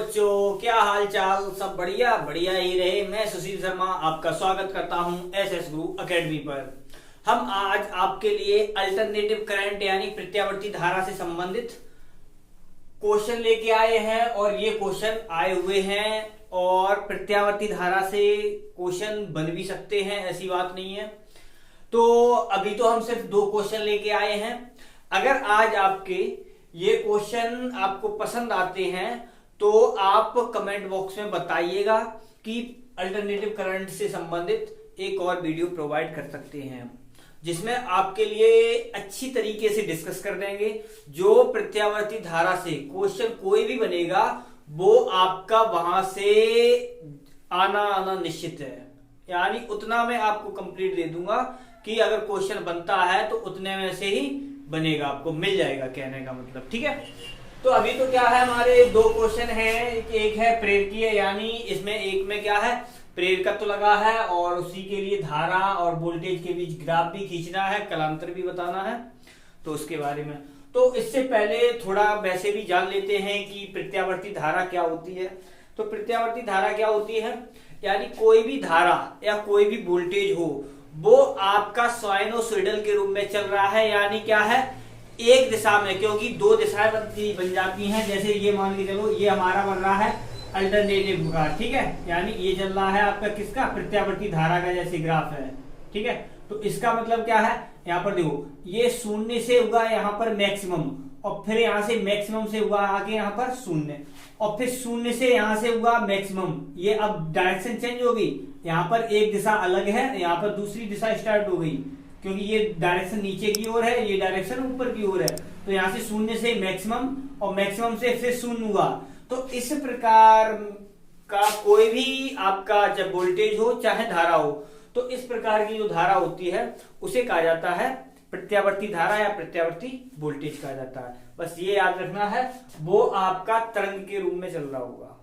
बच्चों, क्या हाल चाल। सब बढ़िया बढ़िया ही रहे। मैं सुशील शर्मा आपका स्वागत करता हूं एसएस गुरु एकेडमी पर। हम आज आपके लिए अल्टरनेटिव करंट यानी प्रत्यावर्ती धारा से संबंधित क्वेश्चन लेके आए हैं और ये क्वेश्चन आए हुए हैं और प्रत्यावर्ती धारा से क्वेश्चन बन भी सकते हैं, ऐसी बात नहीं है। तो अभी तो हम सिर्फ 2 क्वेश्चन लेके आए हैं। अगर आज आपके ये क्वेश्चन आपको पसंद आते हैं तो आप कमेंट बॉक्स में बताइएगा कि अल्टरनेटिव करंट से संबंधित एक और वीडियो प्रोवाइड कर सकते हैं, जिसमें आपके लिए अच्छी तरीके से डिस्कस कर देंगे। जो प्रत्यावर्ती धारा से क्वेश्चन कोई भी बनेगा वो आपका वहां से आना निश्चित है, यानी उतना मैं आपको कंप्लीट दे दूंगा कि अगर क्वेश्चन बनता है तो उतने में से ही बनेगा, आपको मिल जाएगा, कहने का मतलब। ठीक है, तो अभी तो क्या है, हमारे 2 क्वेश्चन हैं। एक है प्रेरकीय, यानी इसमें एक में क्या है, प्रेरकत्व लगा है और उसी के लिए धारा और वोल्टेज के बीच ग्राफ भी खींचना है, कलांतर भी बताना है, तो उसके बारे में। तो इससे पहले थोड़ा वैसे भी जान लेते हैं कि प्रत्यावर्ती धारा क्या होती है। तो प्रत्यावर्ती धारा क्या होती है, यानी कोई भी धारा या कोई भी वोल्टेज हो वो आपका साइनोसॉइडल के रूप में चल रहा है, यानी क्या है, एक दिशा में, क्योंकि 2 दिशाएं बन जाती हैं। जैसे ये मान के चलो, ये हमारा बन रहा है अल्टरनेटिव का, ठीक है, यानी ये चल रहा है आपका किसका, प्रत्यावर्ती धारा का, जैसे ग्राफ है। ठीक है, तो इसका मतलब क्या है, यहाँ पर देखो, ये शून्य से हुआ यहाँ पर मैक्सिमम, और फिर यहाँ से मैक्सिमम से हुआ आगे यहाँ पर शून्य, और फिर शून्य से यहाँ से हुआ मैक्सिमम। ये अब डायरेक्शन चेंज हो गई, यहाँ पर एक दिशा अलग है, यहाँ पर दूसरी दिशा स्टार्ट हो गई, क्योंकि ये डायरेक्शन नीचे की ओर है, ये डायरेक्शन ऊपर की ओर है। तो यहाँ से शून्य से मैक्सिमम और मैक्सिमम से फिर शून्य हुआ। तो इस प्रकार का कोई भी आपका जब वोल्टेज हो चाहे धारा हो, तो इस प्रकार की जो धारा होती है उसे कहा जाता है प्रत्यावर्ती धारा या प्रत्यावर्ती वोल्टेज कहा जाता है। बस ये याद रखना है, वो आपका तरंग के रूप में चल रहा होगा।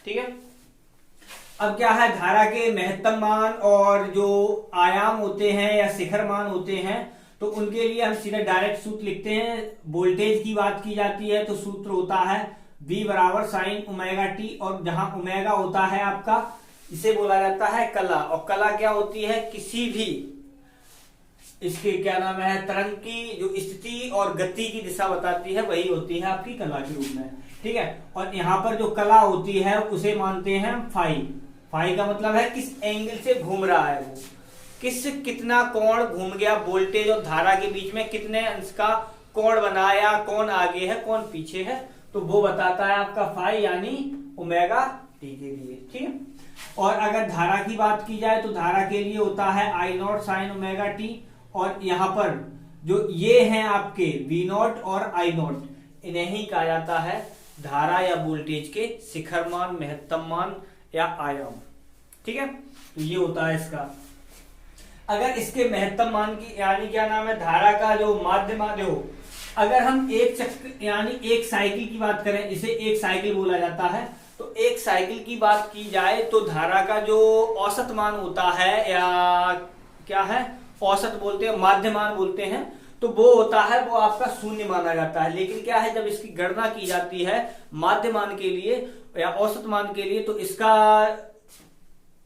ठीक है, अब क्या है, धारा के महत्तम मान और जो आयाम होते हैं या शिखर मान होते हैं, तो उनके लिए हम सीधा डायरेक्ट सूत्र लिखते हैं। वोल्टेज की बात की जाती है तो सूत्र होता है V बराबर साइन ओमेगा टी, और जहां ओमेगा होता है आपका, इसे बोला जाता है कला। और कला क्या होती है, किसी भी इसके क्या नाम है, तरंग की जो स्थिति और गति की दिशा बताती है, वही होती है आपकी कला के रूप में। ठीक है, और यहाँ पर जो कला होती है उसे मानते हैं फाई। फाई का मतलब है किस एंगल से घूम रहा है वो, कितना कोण घूम गया वोल्टेज और धारा के बीच में, कितने अंश का कोण बनाया, कौन आगे है कौन पीछे है, तो वो बताता है आपका फाई, यानी ओमेगा टी के लिए। ठीक है, और अगर धारा की बात की जाए तो धारा के लिए होता है आई नॉट साइन ओमेगा टी, और यहाँ पर जो ये हैं आपके वी नॉट और आई नॉट, इन्हें ही कहा जाता है धारा या वोल्टेज के शिखर मान, महत्तम मान या आयाम। ठीक है, तो ये होता है इसका। अगर इसके महत्तम मान की, यानी क्या नाम है, धारा का जो माध्य हो, अगर हम एक चक्र यानी एक साइकिल की बात करें, इसे एक साइकिल बोला जाता है, तो एक साइकिल की बात की जाए तो धारा का जो औसत मान होता है, या क्या है, औसत बोलते हैं, माध्य मान बोलते हैं, तो वो होता है, वो आपका शून्य माना जाता है। लेकिन क्या है, जब इसकी गणना की जाती है माध्य मान के लिए या औसत मान के लिए, तो इसका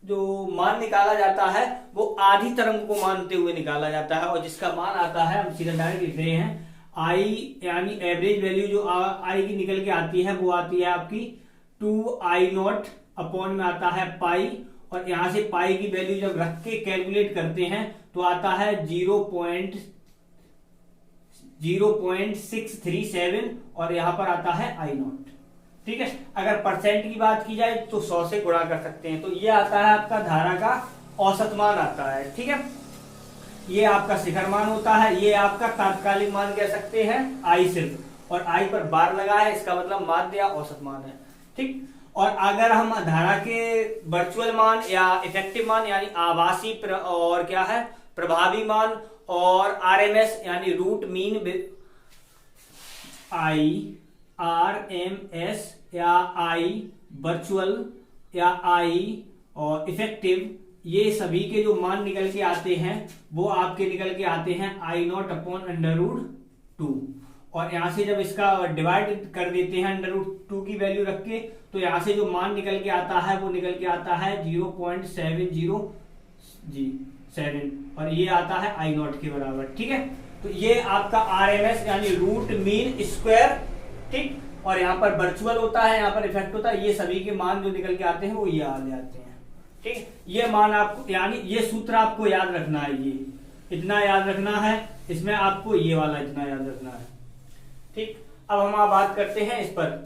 जो मान निकाला जाता है वो आधी तरंग को मानते हुए निकाला जाता है, और जिसका मान आता है, हम सीधा डायरेक्ट लिख रहे हैं, आई यानी एवरेज वैल्यू जो आई की निकल के आती है वो आती है आपकी 2I0 अपॉन में आता है पाई, और यहां से पाई की वैल्यू जब रख के कैलकुलेट करते हैं तो आता है 0.0637, और यहां पर आता है I0। ठीक है, अगर परसेंट की बात की जाए तो 100 से गुणा कर सकते हैं, तो ये आता है आपका धारा का औसत मान आता है। ठीक है, ये आपका शिखर मान होता है, ये आपका तात्कालिक मान कह सकते हैं, आई सिर्फ, और आई पर बार लगा है, इसका मतलब माध्य या औसत मान है। ठीक, और अगर हम धारा के वर्चुअल मान या इफेक्टिव मान यानी आभासी और क्या है प्रभावी मान, और आरएमएस यानी रूट मीन, IRMS या आई वर्चुअल या आई और इफेक्टिव, ये सभी के जो मान निकल के आते हैं वो आपके निकल के आते हैं I0 अपॉन अंडर रूट 2, और यहाँ से जब इसका डिवाइड कर देते हैं √2 की वैल्यू रख के, तो यहाँ से जो मान निकल के आता है वो निकल के आता है 0.707 और ये आता है I0 के बराबर। ठीक है, तो ये आपका RMS यानी रूट मीन स्क्वायर, ठीक, और यहाँ पर वर्चुअल होता है, यहाँ पर इफेक्ट होता है, ये सभी के मान जो निकल के आते हैं वो ये आ जाते हैं। ठीक, ये मान आपको यानी ये सूत्र आपको याद रखना है, ये इतना याद रखना है, इसमें आपको ये वाला इतना याद रखना है। ठीक, अब हम आप बात करते हैं इस पर,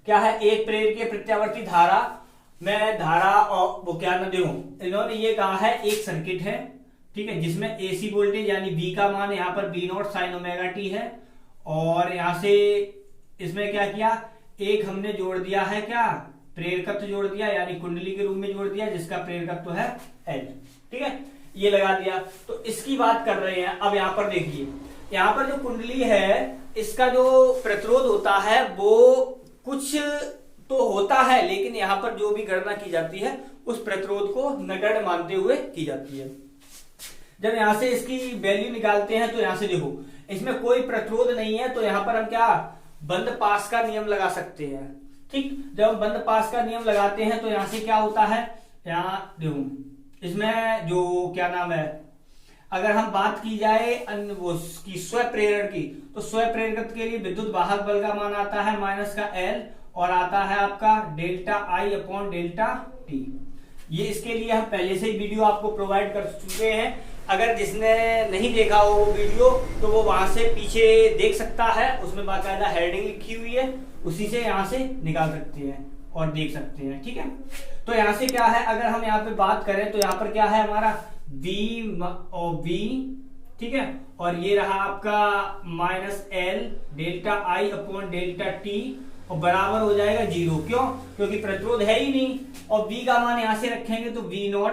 क्या है एक प्रेरक के प्रत्यावर्ती धारा में धारा और वो क्या न देखो, इन्होंने ये कहा है एक सर्किट है, ठीक है, जिसमें एसी वोल्टेज यानी V का मान यहाँ पर V0 sin ओमेगा t है, और यहाँ से इसमें क्या किया, एक हमने जोड़ दिया है क्या, प्रेरकत्व जोड़ दिया यानी कुंडली के रूप में जोड़ दिया जिसका प्रेरकत्व है L। ठीक है, ये लगा दिया। तो इसकी बात कर रहे हैं। अब यहाँ पर देखिए, यहाँ पर जो कुंडली है इसका जो प्रतिरोध होता है वो कुछ तो होता है, लेकिन यहाँ पर जो भी गणना की जाती है उस प्रतिरोध को नगण्य मानते हुए की जाती है। जब यहाँ से इसकी वैल्यू निकालते हैं तो यहाँ से देखो इसमें कोई प्रतिरोध नहीं है, तो यहाँ पर हम क्या बंद पास का नियम लगा सकते हैं। ठीक, जब हम बंद पास का नियम लगाते हैं तो यहाँ से क्या होता है, यहाँ देखो इसमें जो क्या नाम है, अगर हम बात की जाए की स्व प्रेरण की, तो स्व प्रेरकत्व के लिए विद्युत वाहक बल का मान आता है माइनस का L और आता है आपका delta I upon delta T। ये इसके लिए हम पहले से ही वीडियो आपको प्रोवाइड कर चुके हैं, अगर जिसने नहीं देखा हो वो वीडियो तो वो वहां से पीछे देख सकता है, उसमें बाकायदा हेडिंग लिखी हुई है, उसी से यहाँ से निकाल सकते हैं और देख सकते हैं। ठीक है, तो यहाँ से क्या है, अगर हम यहाँ पे बात करें तो यहाँ पर क्या है हमारा V और V, ठीक है, और ये रहा आपका minus L delta I upon delta T और बराबर हो जाएगा 0। क्यों? क्योंकि प्रतिरोध है ही नहीं, और V का मान यहां से रखेंगे तो V0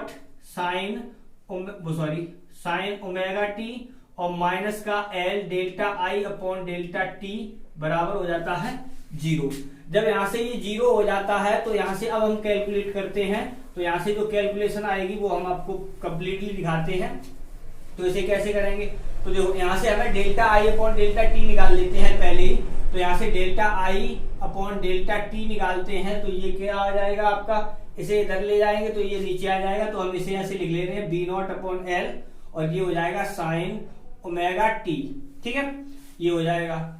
साइन ओमेगा t और माइनस का L delta I upon delta T बराबर हो जाता है 0। जब यहां से ये 0 हो जाता है तो यहां से अब हम कैलकुलेट करते हैं, तो यहां से जो कैलकुलेशन आएगी वो हम आपको कंप्लीटली दिखाते हैं। तो इसे कैसे करेंगे, तो देखो यहां से हमें delta I upon delta T निकाल लेते हैं पहले ही, तो यहां से delta I upon delta T निकालते हैं तो ये क्या आ जाएगा आपका, इसे इधर ले जाएंगे तो ये नीचे आ जाएगा, तो हम इसे ऐसे लिख ले रहे हैं V0 अपॉन L और ये हो जाएगा साइन ओमेगा t। ठीक है, ये हो जाएगा।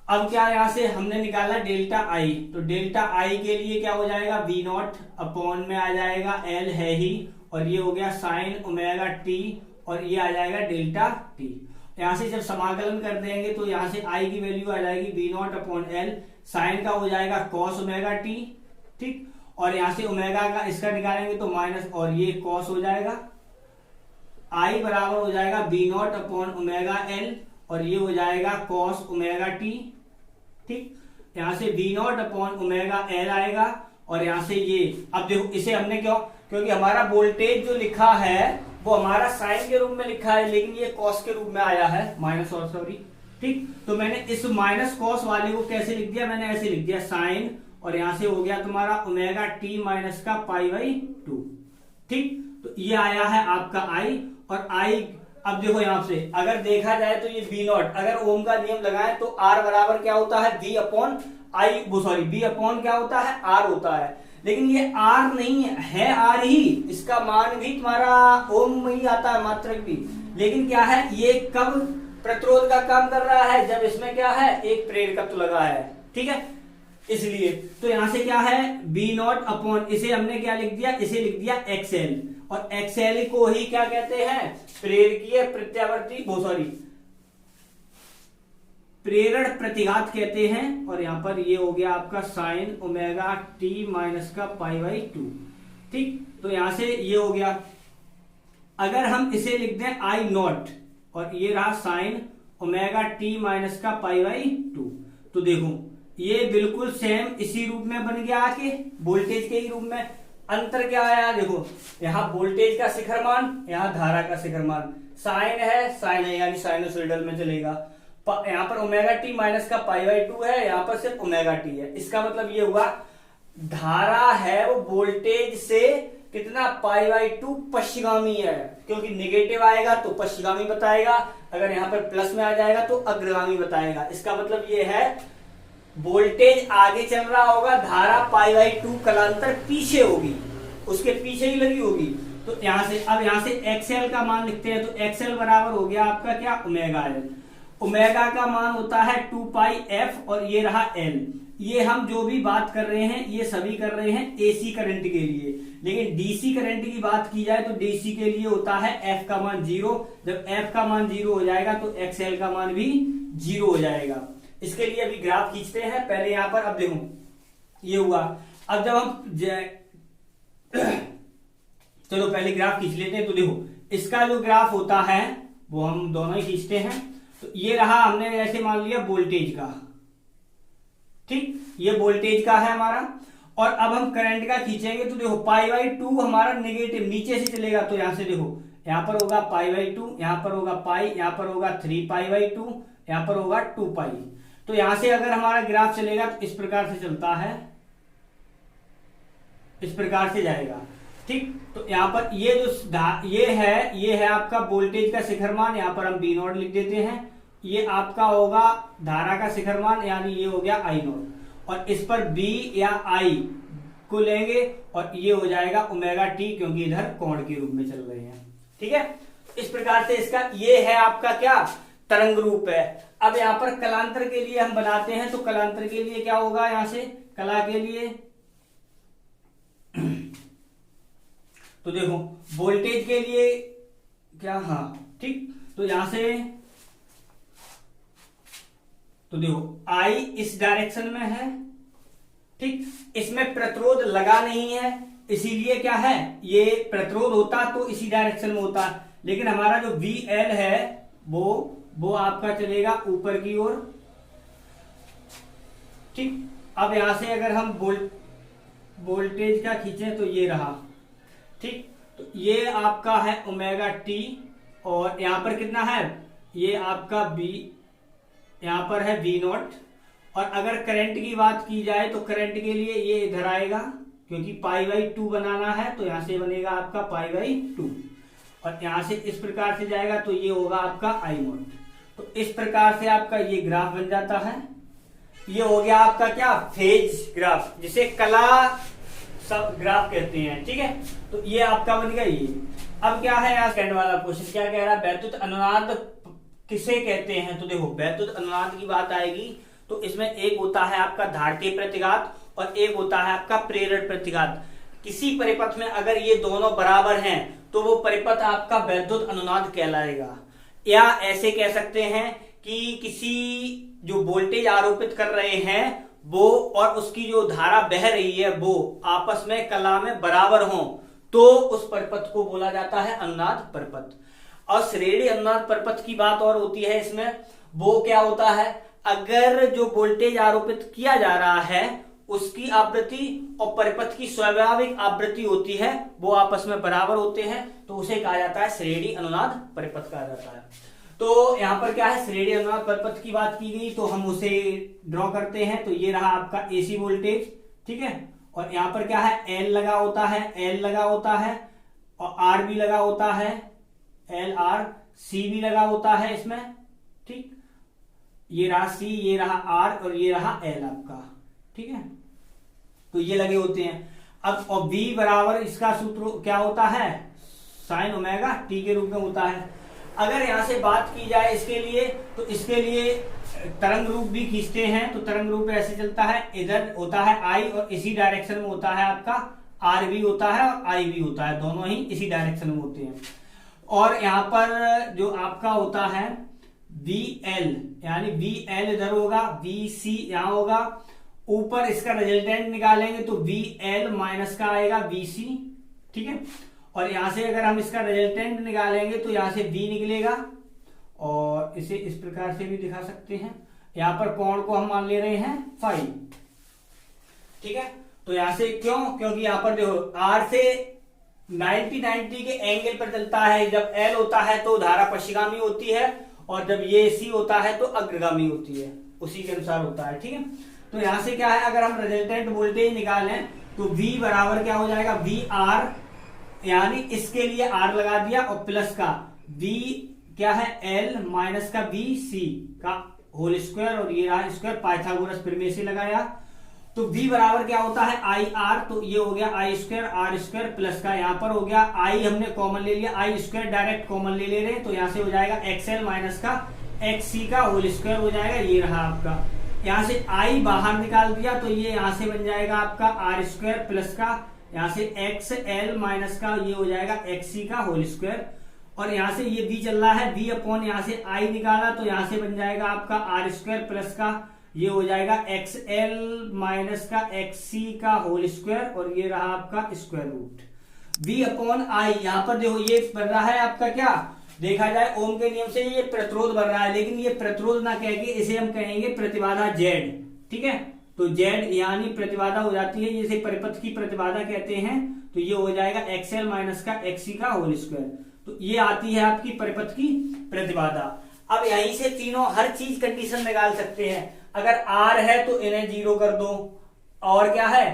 अब क्या यहां से हमने निकाला डेल्टा I, तो डेल्टा I के लिए क्या हो जाएगा V0 अपॉन में आ जाएगा L है ही, और ये हो गया साइन ओमेगा t और ये आ जाएगा डेल्टा t। यहां से जब समाकलन कर देंगे तो यहां से I की वैल्यू आ जाएगी V0 अपॉन L, साइन का हो जाएगा कॉस ओमेगा t, ठीक, और यहां से ओमेगा का इसका निकालेंगे तो माइनस और ये कॉस हो जाएगा, I बराबर हो जाएगा V0 अपॉन ओमेगा L और ये हो जाएगा कॉस ओमेगा t। ठीक, यहां से V0 अपॉन ओमेगा L आएगा और यहां से ये, अब देखो इसे हमने क्यों, क्योंकि हमारा वोल्टेज जो लिखा है वो हमारा साइन के रूप में लिखा है, लेकिन ये कॉस के रूप में आया है, माइनस और सॉरी। ठीक, तो मैंने इस माइनस कॉस वाले को कैसे लिख दिया, मैंने ऐसे लिख दिया साइन, और यहां से हो गया तुम्हारा ओमेगा t माइनस का π/2। ठीक, तो ये आया है आपका I, और I अब देखो यहां से अगर देखा जाए तो ये V0, अगर ओम का नियम लगाएं तो R बराबर क्या होता है V अपॉन V अपॉन क्या होता है R होता है, लेकिन ये R नहीं है R ही, इसका मान भी तुम्हारा ओम में ही आता है, मात्रक भी, लेकिन क्या है ये कब प्रतिरोध का काम कर रहा है, जब इसमें क्या है एक प्रेरकत्व लगा है। ठीक है, इसलिए तो यहां से क्या है V0 अपॉन, इसे हमने क्या लिख दिया, इसे लिख दिया XL, और XL को ही क्या कहते हैं, प्रेरकीय प्रत्यावर्ती प्रेरण प्रतिघात कहते हैं, और यहां पर ये हो गया आपका साइन ओमेगा t माइनस का π/2। ठीक, तो यहां से ये हो गया। अगर हम इसे लिख दें I0 और ये रहा साइन ओमेगा t माइनस का π/2, तो देखो ये बिल्कुल सेम इसी रूप में बन गया आके, वोल्टेज के ही रूप में। अंतर क्या आया, देखो यहाँ वोल्टेज का शिखर मान, यहाँ धारा का शिखर मान, साइन है यानी साइनोसॉइडल में चलेगा, यहाँ पर ओमेगा टी माइनस का π/2 है, यहाँ पर सिर्फ ओमेगा टी है। इसका मतलब ये हुआ धारा है वो वोल्टेज से कितना π/2 पश्चिगामी है, क्योंकि निगेटिव आएगा तो पश्चिगामी बताएगा, अगर यहाँ पर प्लस में आ जाएगा तो अग्रगामी बताएगा। इसका मतलब ये है वोल्टेज आगे चल रहा होगा, धारा π/2 कलांतर पीछे होगी, उसके पीछे ही लगी होगी। तो यहां से अब यहां से XL का मान लिखते हैं, तो XL बराबर हो गया आपका क्या, ओमेगा L। ओमेगा का मान होता है 2πf और ये रहा L। ये हम जो भी बात कर रहे हैं ये सभी कर रहे हैं AC करंट के लिए, लेकिन DC करंट की बात की जाए तो DC के लिए होता है F का मान 0। जब F का मान 0 हो जाएगा तो XL का मान भी 0 हो जाएगा। इसके लिए अभी ग्राफ खींचते हैं पहले यहाँ पर। अब देखो ये हुआ, अब जब हम चलो पहले ग्राफ खींच लेते हैं। तो देखो इसका जो ग्राफ होता है वो हम दोनों ही खींचते हैं। तो ये रहा, हमने ऐसे मान लिया वोल्टेज का, ठीक, ये वोल्टेज का है हमारा। और अब हम करंट का खींचेंगे तो देखो π/2 हमारा नेगेटिव नीचे से चलेगा, तो यहां से देखो यहां पर होगा π/2, यहां पर होगा पाई, यहां पर होगा 3π/2, यहां पर होगा 2π। तो यहां से अगर हमारा ग्राफ चलेगा तो इस प्रकार से चलता है, इस प्रकार से जाएगा, ठीक। तो यहाँ पर ये जो ये है आपका वोल्टेज का शिखर मान, यहाँ पर हम V0 लिख देते हैं। ये आपका होगा धारा का शिखर मान, यानी ये हो गया I0, और इस पर B या I को लेंगे और ये हो जाएगा ओमेगा T, क्योंकि इधर कोण के रूप में चल रहे हैं, ठीक है। इस प्रकार से इसका ये है आपका क्या, तरंग रूप है। अब यहाँ पर कलांतर के लिए हम बनाते हैं, तो कलांतर के लिए क्या होगा, यहां से कला के लिए तो देखो वोल्टेज के लिए क्या, हाँ ठीक, तो यहां से तो देखो I इस डायरेक्शन में है, ठीक, इसमें प्रतिरोध लगा नहीं है, इसीलिए क्या है, ये प्रतिरोध होता तो इसी डायरेक्शन में होता, लेकिन हमारा जो VL है वो आपका चलेगा ऊपर की ओर, ठीक। अब यहां से अगर हम वोल्टेज का खींचे तो ये रहा, ठीक। तो ये आपका है ओमेगा T, और यहां पर कितना है, ये आपका यहां पर है V0। और अगर करंट की बात की जाए तो करंट के लिए ये इधर आएगा, क्योंकि π/2 बनाना है, तो यहां से बनेगा आपका π/2, और यहां से इस प्रकार से जाएगा तो ये होगा आपका I0। तो इस प्रकार से आपका ये ग्राफ बन जाता है। ये हो गया आपका क्या, फेज ग्राफ, जिसे कला सब ग्राफ कहते हैं, ठीक है। तो ये आपका बन गया ये। अब क्या है यहाँ सेकंड वाला क्वेश्चन, क्या कह रहा है, वैद्युत अनुनाद किसे कहते हैं। तो देखो वैद्युत अनुनाद की बात आएगी तो इसमें एक होता है आपका धारतीय प्रतिघात और एक होता है आपका प्रेरण प्रतिघात। किसी परिपथ में अगर ये दोनों बराबर हैं तो वो परिपथ आपका वैद्युत अनुनाद कहलाएगा। या ऐसे कह सकते हैं कि किसी जो वोल्टेज आरोपित कर रहे हैं वो और उसकी जो धारा बह रही है वो आपस में कला में बराबर हों तो उस परिपथ को बोला जाता है अनुनाद परिपथ। और श्रेणी अनुनाद परिपथ की बात और होती है इसमें, वो क्या होता है, अगर जो वोल्टेज आरोपित किया जा रहा है उसकी आवृत्ति और परिपथ की स्वाभाविक आवृत्ति होती है वो आपस में बराबर होते हैं, तो उसे कहा जाता है श्रेणी अनुनाद परिपथ कहा जाता है। तो यहाँ पर क्या है, श्रेणी अनुनाद परिपथ की बात की गई तो हम उसे ड्रॉ करते हैं। तो ये रहा आपका एसी वोल्टेज, ठीक है, और यहाँ पर क्या है, एल लगा होता है, एल लगा होता है और आर भी लगा होता है, एल आर, सी भी लगा होता है इसमें, ठीक। ये रहा सी, ये रहा आर और ये रहा एल आपका, ठीक है। तो ये लगे होते हैं। अब और बी बराबर इसका सूत्र क्या होता है, साइन ओमेगा टी के रूप में होता है। अगर यहां से बात की जाए इसके लिए तो इसके लिए तरंग रूप भी खींचते हैं। तो तरंग रूप ऐसे चलता है, इधर होता है आई और इसी डायरेक्शन में होता है आपका आर भी होता है और आई भी होता है, दोनों ही इसी डायरेक्शन में होते हैं। और यहाँ पर जो आपका होता है VL, यानी VL इधर होगा, VC यहाँ होगा, ऊपर इसका रिजल्टेंट निकालेंगे तो VL माइनस का आएगा VC, ठीक है। और यहां से अगर हम इसका रिजल्टेंट निकालेंगे तो यहां से V निकलेगा और इसे इस प्रकार से भी दिखा सकते हैं। यहां पर कोण को हम मान ले रहे हैं फाई, ठीक है। तो यहां से क्यों, क्योंकि यहां पर देखो R से 90 के एंगल पर चलता है। जब L होता है तो धारा पश्चिगामी होती है और जब ये C होता है तो अग्रगामी होती है, उसी के अनुसार होता है, ठीक है। तो यहां से क्या है, अगर हम रिजल्टेंट वोल्टेज निकालें तो V बराबर क्या हो जाएगा, VR यानी इसके लिए आर लगा दिया और प्लस का बी क्या है एल माइनस का बी सी का होल स्क्वायर और ये रहा स्क्वायर पाइथागोरस प्रमेय से लगाया। तो v बराबर क्या होता है आई आर, तो ये हो गया आई स्क्वायर आर स्क्वायर प्लस का यहाँ पर हो गया आई हमने कॉमन ले लिया, आई स्क्वायर डायरेक्ट कॉमन ले रहे हैं तो यहाँ से हो जाएगा एक्सएल माइनस का एक्स सी का होल स्क्वायर हो जाएगा। ये रहा आपका, यहाँ से आई बाहर निकाल दिया तो ये यहाँ से बन जाएगा आपका आर स्क्वायर प्लस का यहाँ से एक्स एल माइनस का ये हो जाएगा एक्स सी का होल स्क्वायर और यहाँ से ये b चल रहा है b अपॉन यहाँ से i निकाला तो यहाँ से बन जाएगा आपका आर स्क्वायर प्लस का ये हो जाएगा एक्स एल माइनस का एक्स सी का होल स्क्वायर और ये रहा आपका square root v upon I. यहाँ पर देखो ये बन रहा है आपका क्या, देखा जाए ओम के नियम से ये प्रतिरोध बन रहा है, लेकिन ये प्रतिरोध ना कह के इसे हम कहेंगे प्रतिबाधा z। ठीक है, तो z यानी प्रतिबाधा हो जाती है, जैसे परिपथ की प्रतिबाधा कहते हैं, तो ये हो जाएगा एक्सएल माइनस का एक्स का होल स्क्वायर। तो ये आती है आपकी परिपथ की प्रतिबाधा। अब यहीं से तीनों हर चीज कंडीशन निकाल सकते हैं। अगर r है तो इन्हें जीरो कर दो, और क्या है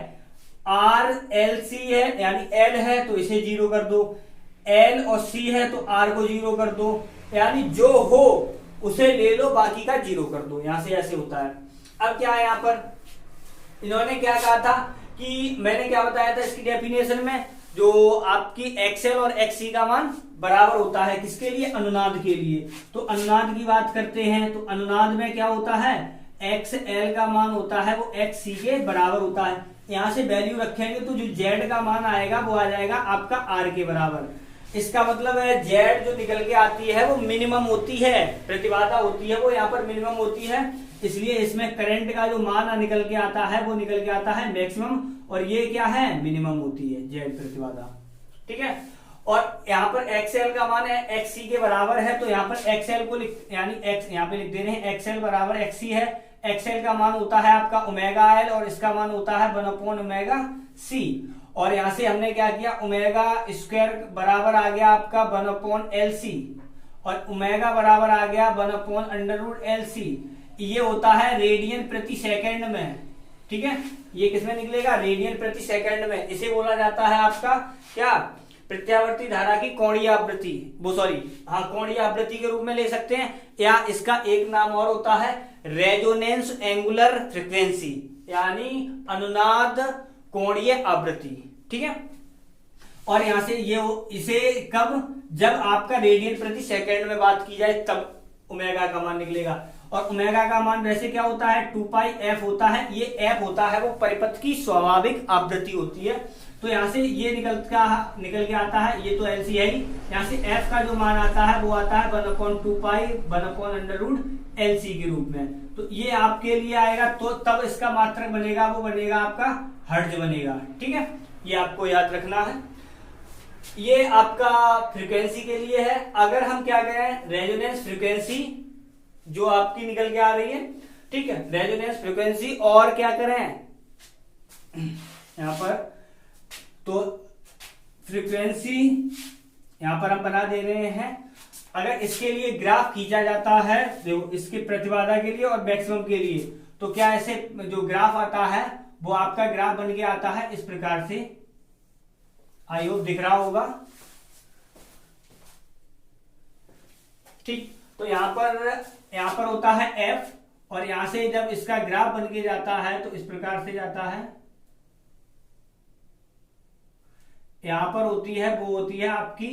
r एल सी है यानी l है तो इसे जीरो कर दो, l और c है तो r को जीरो कर दो, यानी जो हो उसे ले लो बाकी का जीरो कर दो। यहां से ऐसे होता है। अब क्या है यहाँ पर इन्होंने क्या कहा था कि मैंने क्या बताया था इसकी डेफिनेशन में, जो आपकी एक्सएल और एक्ससी का मान बराबर होता है किसके लिए, अनुनाद के लिए। तो अनुनाद की बात करते हैं तो अनुनाद में क्या होता है एक्सएल का मान होता है वो एक्ससी के बराबर होता है। यहां से वैल्यू रखेंगे तो जो जेड का मान आएगा वो आ जाएगा आपका आर के बराबर। इसका मतलब है जेड जो निकल के आती है वो मिनिमम होती है, प्रतिबाधा होती है वो यहाँ पर मिनिमम होती है, इसलिए इसमें करंट का जो मान निकल के आता है वो निकल के आता है मैक्सिमम, और ये क्या है मिनिमम होती है जेड प्रतिबाधा। ठीक है, और यहाँ पर एक्सएल का मान है एक्ससी के बराबर है, तो यहाँ पर एक्सएल को यानी एक्स यहाँ पे लिख दे रहे हैं एक्सएल बराबर एक्ससी है। एक्सएल का मान होता है आपका ओमेगा एल और इसका मान होता है 1 ओमेगा सी, और यहाँ से हमने क्या किया ओमेगा स्क्वायर बराबर आ गया आपका 1 एल सी और ओमेगा बराबर आ गया 1 अंडर रूट एल सी। ये होता है रेडियन प्रति सेकंड में। ठीक है, ये किसमें निकलेगा रेडियन प्रति सेकंड में। इसे बोला जाता है आपका क्या प्रत्यावर्ती धारा की कोणीय आवृत्ति, कोणीय आवृत्ति के रूप में ले सकते हैं, या इसका एक नाम और होता है रेजोनेंस एंगुलर फ्रीक्वेंसी यानी अनुनाद कोणीय आवृत्ति। ठीक है, और यहां से ये इसे कब, जब आपका रेडियन प्रति सेकंड में बात की जाए तब ओमेगा का मान निकलेगा। और ओमेगा का मान वैसे क्या होता है 2 पाई एफ होता है। ये एफ होता है वो परिपथ की स्वाभाविक आवृत्ति होती है। तो यहाँ से ये निकल के आता है, ये तो एलसी है ही, यहाँ से एफ का जो मान आता है वो आता है 1/2 पाई 1 अंडर रूट एलसी के रूप में। तो ये आपके लिए आएगा, तो तब इसका मात्रक बनेगा वो बनेगा आपका हर्ट्ज बनेगा। ठीक है, ये आपको याद रखना है। ये आपका फ्रीक्वेंसी के लिए है। अगर हम क्या करें रेजोनेंस फ्रीक्वेंसी जो आपकी निकल के आ रही है, ठीक है, रेजोनेंस फ्रीक्वेंसी और क्या करें यहां पर, तो फ्रीक्वेंसी यहां पर हम बना दे रहे हैं। अगर इसके लिए ग्राफ खींचा जाता है देखो इसके प्रतिबाधा के लिए और मैक्सिमम के लिए, तो क्या ऐसे जो ग्राफ आता है वो आपका ग्राफ बन के आता है इस प्रकार से, आई होप दिख रहा होगा। ठीक, तो यहां पर होता है एफ, और यहां से जब इसका ग्राफ बन के जाता है तो इस प्रकार से जाता है। यहां पर होती है वो होती है आपकी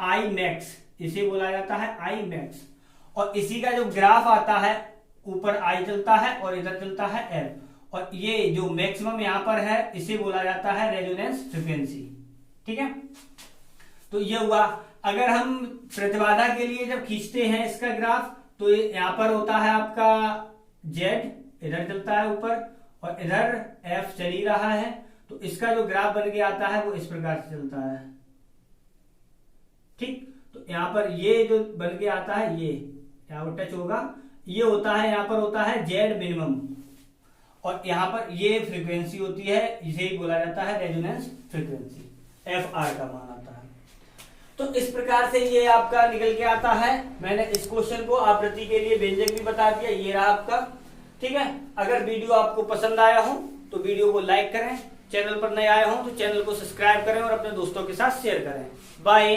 आई मैक्स, इसे बोला जाता है आई मैक्स, और इसी का जो ग्राफ आता है ऊपर आई चलता है और इधर चलता है एफ, और ये जो मैक्सिमम यहां पर है इसे बोला जाता है रेजोनेंस फ्रीक्वेंसी। ठीक है, तो ये हुआ। अगर हम प्रतिबाधा के लिए जब खींचते हैं इसका ग्राफ, तो यहां पर होता है आपका जेड, इधर चलता है ऊपर और इधर एफ चल ही रहा है, तो इसका जो ग्राफ बन के आता है वो इस प्रकार से चलता है। ठीक, तो यहां पर ये जो बन के आता है ये यहां पर टच होगा, ये होता है यहां पर होता है जेड मिनिमम, और यहां पर ये फ्रीक्वेंसी होती है, इसे ही बोला जाता है रेजोनेंस फ्रीक्वेंसी, एफ आर का मान आता है। तो इस प्रकार से ये आपका निकल के आता है। मैंने इस क्वेश्चन को आवृत्ति के लिए व्यंजक भी बता दिया, ये रहा आपका। ठीक है, अगर वीडियो आपको पसंद आया हो तो वीडियो को लाइक करें, चैनल पर नए आए हों तो चैनल को सब्सक्राइब करें और अपने दोस्तों के साथ शेयर करें। बाय।